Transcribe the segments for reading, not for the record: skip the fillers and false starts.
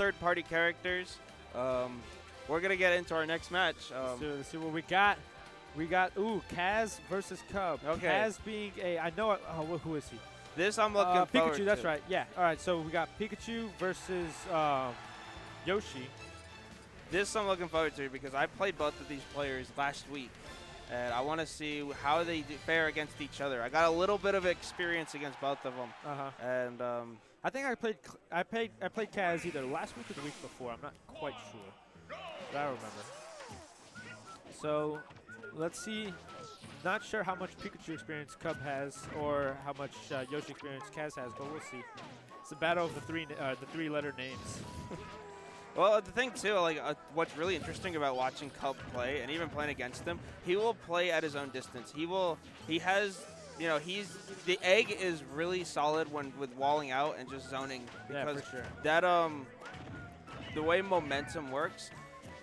third-party characters. We're going to get into our next match. Let's see what we got. We got, Kaz versus Cub. Okay. Kaz being I know, who is he? This I'm looking forward Pikachu, to. that's right. Yeah. All right, so we got Pikachu versus Yoshi. This I'm looking forward to because I played both of these players last week, and I want to see how they fare against each other. I got a little bit of experience against both of them, and I think I played Kaz either last week or the week before. I'm not quite sure, but I remember. So let's see. Not sure how much Pikachu experience Cub has or how much Yoshi experience Kaz has, but we'll see. It's a battle of the three-letter names. Well, the thing too, like what's really interesting about watching Cub play and even playing against him, he will play at his own distance. He has, you know, the egg is really solid with walling out and just zoning because yeah, for sure. That the way momentum works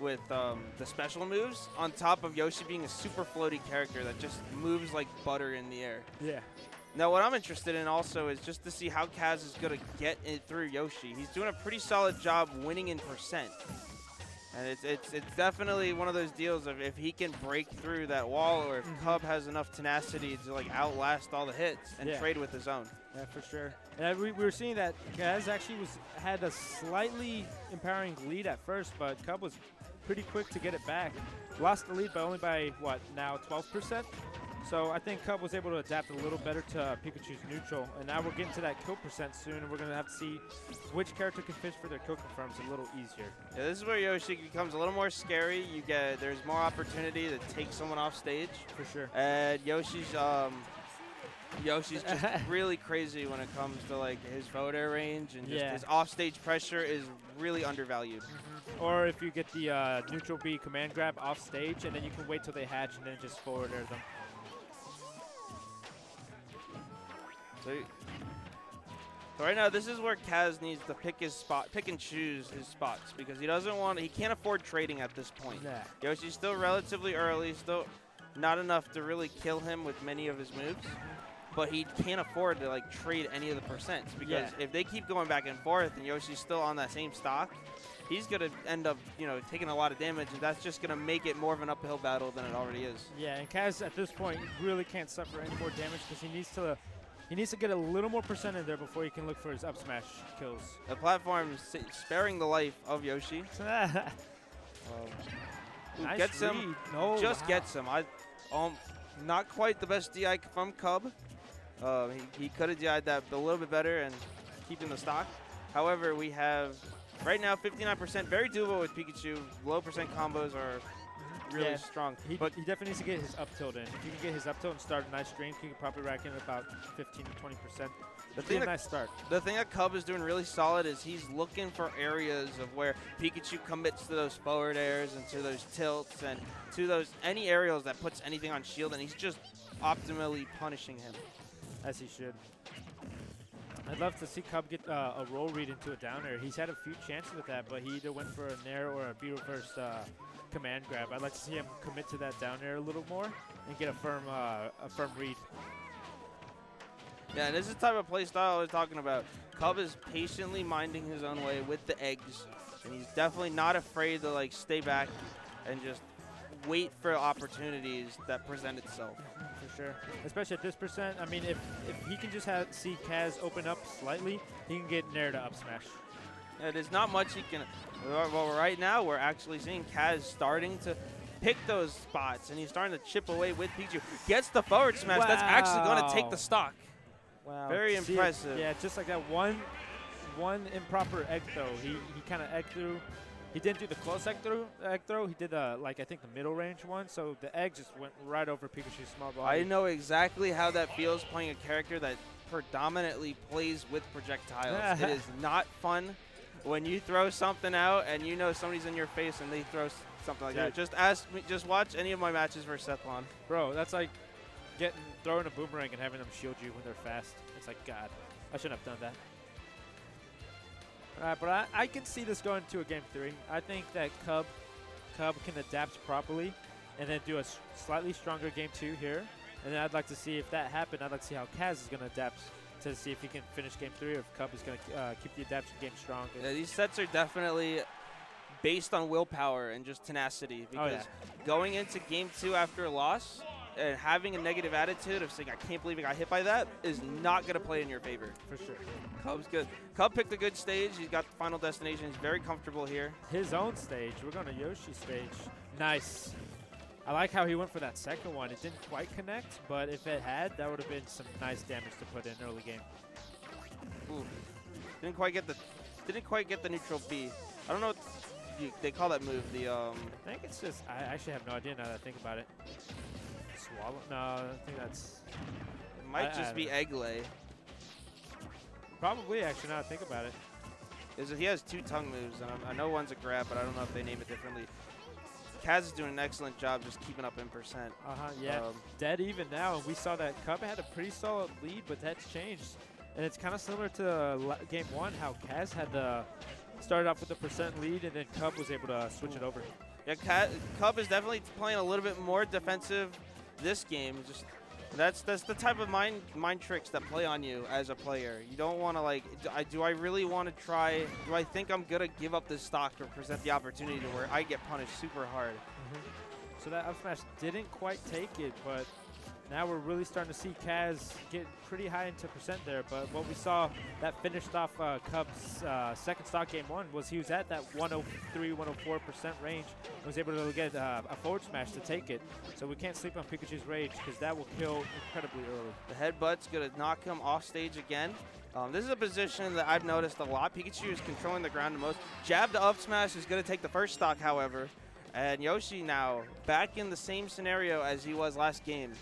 with the special moves on top of Yoshi being a super floaty character that just moves like butter in the air. Yeah. Now, what I'm interested in also is just to see how Kaz is going to get it through Yoshi. He's doing a pretty solid job winning in %. And it's definitely one of those deals of if he can break through that wall or if Cub has enough tenacity to like outlast all the hits and trade with his own. Yeah, for sure. And we were seeing that Kaz actually had a slightly empowering lead at first, but Cub was pretty quick to get it back. Lost the lead by only by, what, now 12%? So I think Cub was able to adapt a little better to Pikachu's neutral. And now we're getting to that kill % soon, and we're going to have to see which character can fish for their kill confirms a little easier. Yeah, this is where Yoshi becomes a little more scary. There's more opportunity to take someone off stage. For sure. And Yoshi's just really crazy when it comes to like his forward air range and just his off-stage pressure is really undervalued. Or if you get the neutral B command grab off stage, and then you can wait till they hatch and then just forward air them. So right now, this is where Kaz needs to pick and choose his spots because he can't afford trading at this point. Nah. Yoshi's still relatively early, still not enough to really kill him with many of his moves, but he can't afford to like trade any of the percents because if they keep going back and forth and Yoshi's still on that same stock, he's going to end up, taking a lot of damage, and that's just going to make it more of an uphill battle than it already is. Yeah, and Kaz at this point really can't suffer any more damage because he needs to get a little more % in there before he can look for his up smash kills. The platform is sparing the life of Yoshi. Nice gets read. him. No, just gets him. Not quite the best DI from Cub. He could have DI'd that a little bit better and keeping the stock. However, we have right now 59%, very doable with Pikachu. Low % combos are really strong. He definitely needs to get his up tilt in. If you can get his up tilt and start a nice stream, he can probably rack in about 15 to 20%. Nice start. The thing that Cub is doing really solid is he's looking for areas of where Pikachu commits to those forward airs and to those tilts and to any aerials that puts anything on shield, and he's just optimally punishing him. As he should. I'd love to see Cub get a roll read into a down air. He's had a few chances with that, but he either went for a nair or a B reverse command grab. I'd like to see him commit to that down air a little more and get a firm read. Yeah, and this is the type of play style I was talking about. Cub is patiently minding his own way with the eggs, and he's definitely not afraid to like stay back and just wait for opportunities that present itself. For sure, especially at this %. I mean, if he can just see Kaz open up slightly, he can get nair to up smash. Yeah, there's not much he can. Well, right now we're actually seeing Kaz starting to pick those spots, and he's starting to chip away with Pikachu. Gets the forward smash. Wow. That's actually going to take the stock. Wow. Very impressive. Yeah, just like that one improper egg throw. He kind of egg threw. He didn't do the close egg throw. He did I think the middle range one. So the egg just went right over Pikachu's small body. I know exactly how that feels playing a character that predominantly plays with projectiles. It is not fun when you throw something out and you know somebody's in your face and they throw something like that. Just watch any of my matches versus Sethlon. Bro, that's like throwing a boomerang and having them shield you when they're fast. It's like, God, I shouldn't have done that. All right, but I can see this going to a game 3. I think that Cub can adapt properly and then do a slightly stronger game 2 here. And then I'd like to see if that happened. I'd like to see how Kaz is going to adapt to see if he can finish game 3 or if Cub is going to keep the adaptation game strong. Yeah, these sets are definitely based on willpower and just tenacity, because going into game 2 after a loss and having a negative attitude of saying, I can't believe I got hit by that, is not going to play in your favor. For sure. Cub's good. Cub picked a good stage. He's got the final destination. He's very comfortable here. His own stage. We're going to Yoshi stage. Nice. I like how he went for that second one. It didn't quite connect, but if it had, that would have been some nice damage to put in early game. Ooh. Didn't quite get the neutral B. I don't know what they call that move. I think it's just, I actually have no idea now that I think about it. Swallow? No, I think that's... It might just be egg lay. Probably, actually, now that I think about it. He has 2 tongue moves, and I know one's a grab, but I don't know if they name it differently. Kaz is doing an excellent job just keeping up in percent. Yeah. Dead even now, and we saw that Cub had a pretty solid lead, but that's changed. And it's kind of similar to game 1, how Kaz had started off with a percent lead, and then Cub was able to switch it over. Yeah, Cub is definitely playing a little bit more defensive this game. Just that's the type of mind tricks that play on you as a player. You don't want to, like, do I really want to try? Do I think I'm gonna give up this stock to present the opportunity to where I get punished super hard? So that up smash didn't quite take it, but now we're really starting to see Kaz get pretty high into percent there. But what we saw that finished off Cub's second stock game 1 was he was at that 103, 104% range and was able to get a forward smash to take it. So we can't sleep on Pikachu's rage because that will kill incredibly early. The headbutt's going to knock him off stage again. This is a position that I've noticed a lot. Pikachu is controlling the ground the most. Jab to up smash is going to take the first stock, however. And Yoshi now back in the same scenario as he was last game.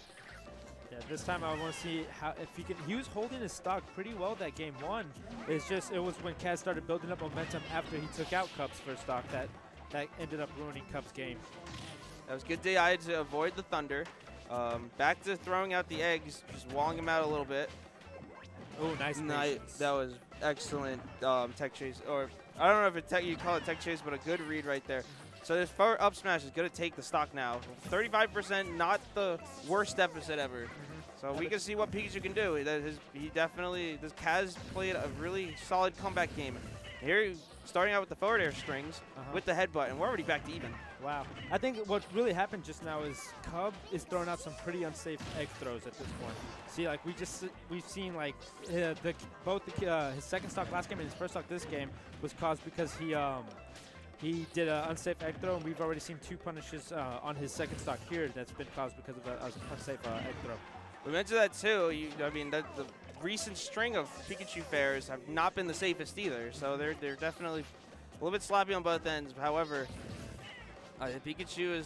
Yeah, this time I want to see how if he can. He was holding his stock pretty well that game 1. It's just it was when Kaz started building up momentum after he took out Cub's first stock that ended up ruining Cub's game. That was good DI to avoid the thunder. Back to throwing out the eggs, just walling him out a little bit. Oh, nice. That was excellent tech chase, or I don't know if you call it tech chase, but a good read right there. So this forward up smash is going to take the stock now. 35%, not the worst deficit ever. So we can see what Pikachu can do. This Kaz played a really solid comeback game. Here, starting out with the forward air strings with the headbutt, and we're already back to even. Wow. I think what really happened just now is Cub is throwing out some pretty unsafe egg throws at this point. See, like we've seen like both his second stock last game and his first stock this game was caused because he did an unsafe egg throw, and we've already seen 2 punishes on his second stock here that's been caused because of an unsafe egg throw. We mentioned that too. I mean, the recent string of Pikachu fairs have not been the safest either, so they're definitely a little bit sloppy on both ends. However, Pikachu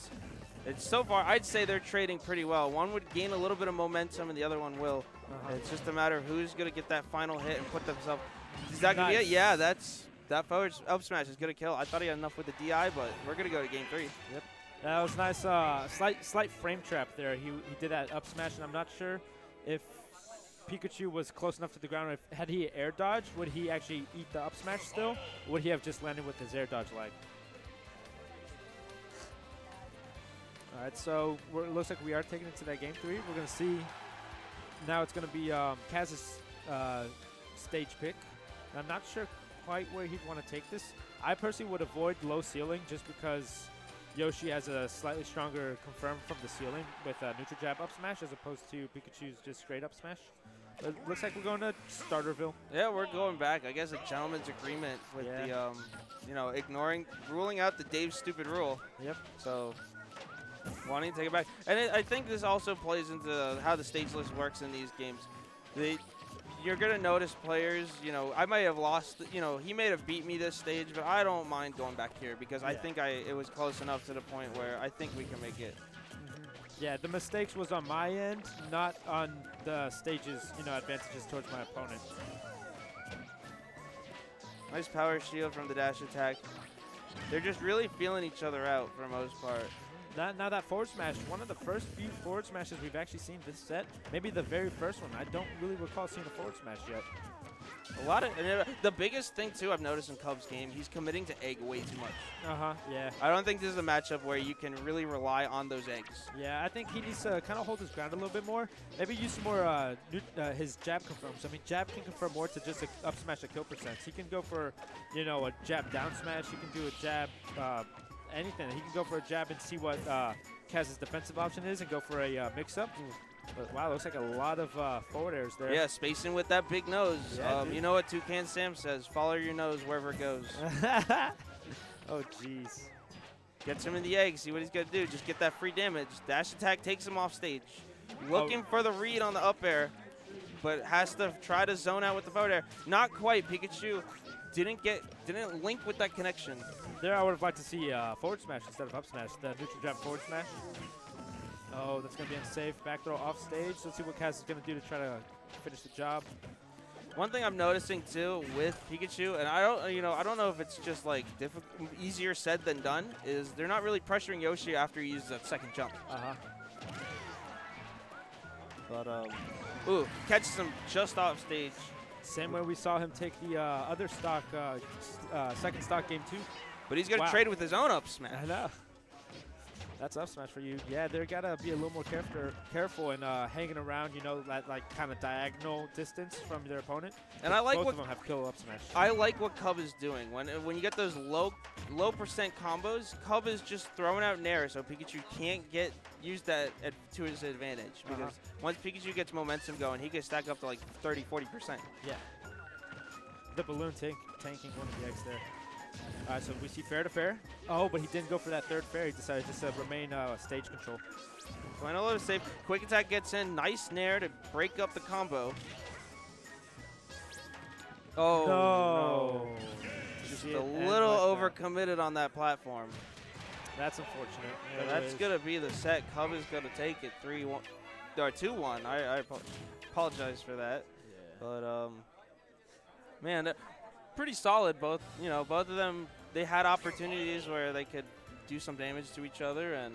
it's so far, I'd say they're trading pretty well. One would gain a little bit of momentum, and the other one will. It's just a matter of who's going to get that final hit and put themselves. Is that going to be it? Yeah, that forward up smash is going to kill. I thought he had enough with the DI, but we're going to go to game 3. Yep. That was nice. Slight frame trap there. He did that up smash, and I'm not sure if Pikachu was close enough to the ground. Had he air dodged, would he actually eat the up smash still? Or would he have just landed with his air dodge leg? All right, so it looks like we are taking it to that game 3. We're going to see. Now it's going to be Kaz's stage pick. I'm not sure quite where he'd want to take this. I personally would avoid low ceiling just because Yoshi has a slightly stronger confirm from the ceiling with a neutral jab up smash as opposed to Pikachu's just straight up smash. But it looks like we're going to Starterville. Yeah, we're going back. I guess a gentleman's agreement with the, ruling out the Dave's stupid rule. Yep. So wanting to take it back. And I think this also plays into how the stage list works in these games. You're going to notice players, I might have lost, he may have beat me this stage, but I don't mind going back here because I think it was close enough to the point where I think we can make it. Yeah, the mistakes was on my end, not on the stage's, advantages towards my opponent. Nice power shield from the dash attack. They're just really feeling each other out for the most part. Now that forward smash, one of the first few forward smashes we've actually seen this set. Maybe the very first one. I don't really recall seeing a forward smash yet. A lot of the biggest thing too I've noticed in Cub's game, he's committing to egg way too much. Yeah. I don't think this is a matchup where you can really rely on those eggs. Yeah, I think he needs to kind of hold his ground a little bit more. Maybe use some more his jab confirms. I mean, jab can confirm more to just up smash a kill percent. He can go for, you know, a jab down smash. He can do a jab, anything. He can go for a jab and see what Kaz's defensive option is and go for a mix-up. But wow, looks like a lot of forward airs there. Yeah, spacing with that big nose. Yeah, you know what Toucan Sam says, follow your nose wherever it goes. Oh, jeez. Gets him in the egg, see what he's going to do. Just get that free damage. Dash attack takes him off stage. Looking for the read on the up air, but has to try to zone out with the forward air. Not quite. Pikachu didn't link with that connection. There I would have liked to see forward smash instead of up smash. The neutral jab forward smash. Oh, that's going to be unsafe. Back throw off stage. Let's see what Kaz is going to do to try to finish the job. One thing I'm noticing too with Pikachu, and I don't know if it's just like easier said than done, is they're not really pressuring Yoshi after he uses that second jump. But ooh, catches him just off stage. Same way we saw him take the other stock, second stock game 2. But he's gonna trade with his own up smash. I know. That's up smash for you. Yeah, they're gotta be a little more careful in hanging around, you know, that like kind of diagonal distance from their opponent. And I like both what of them have kill up smash. I like what Cub is doing. When you get those low percent combos, Cub is just throwing out Nair, so Pikachu can't use that to his advantage. Because once Pikachu gets momentum going, he can stack up to like 30–40%. Yeah. The balloon tanking one of the eggs there. All right, so we see fair to fair. Oh, but he didn't go for that third fair. He decided just to remain stage control. Plano low safe. Quick attack gets in. Nice Nair to break up the combo. Oh, no. Just a little overcommitted on that platform. That's unfortunate. Yeah, that's going to be the set. Cub is going to take it 3-1 or 2-1. I apologize for that. Yeah. But, man, pretty solid. Both of them, they had opportunities where they could do some damage to each other and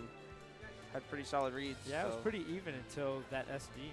had pretty solid reads. Yeah, so. It was pretty even until that SD.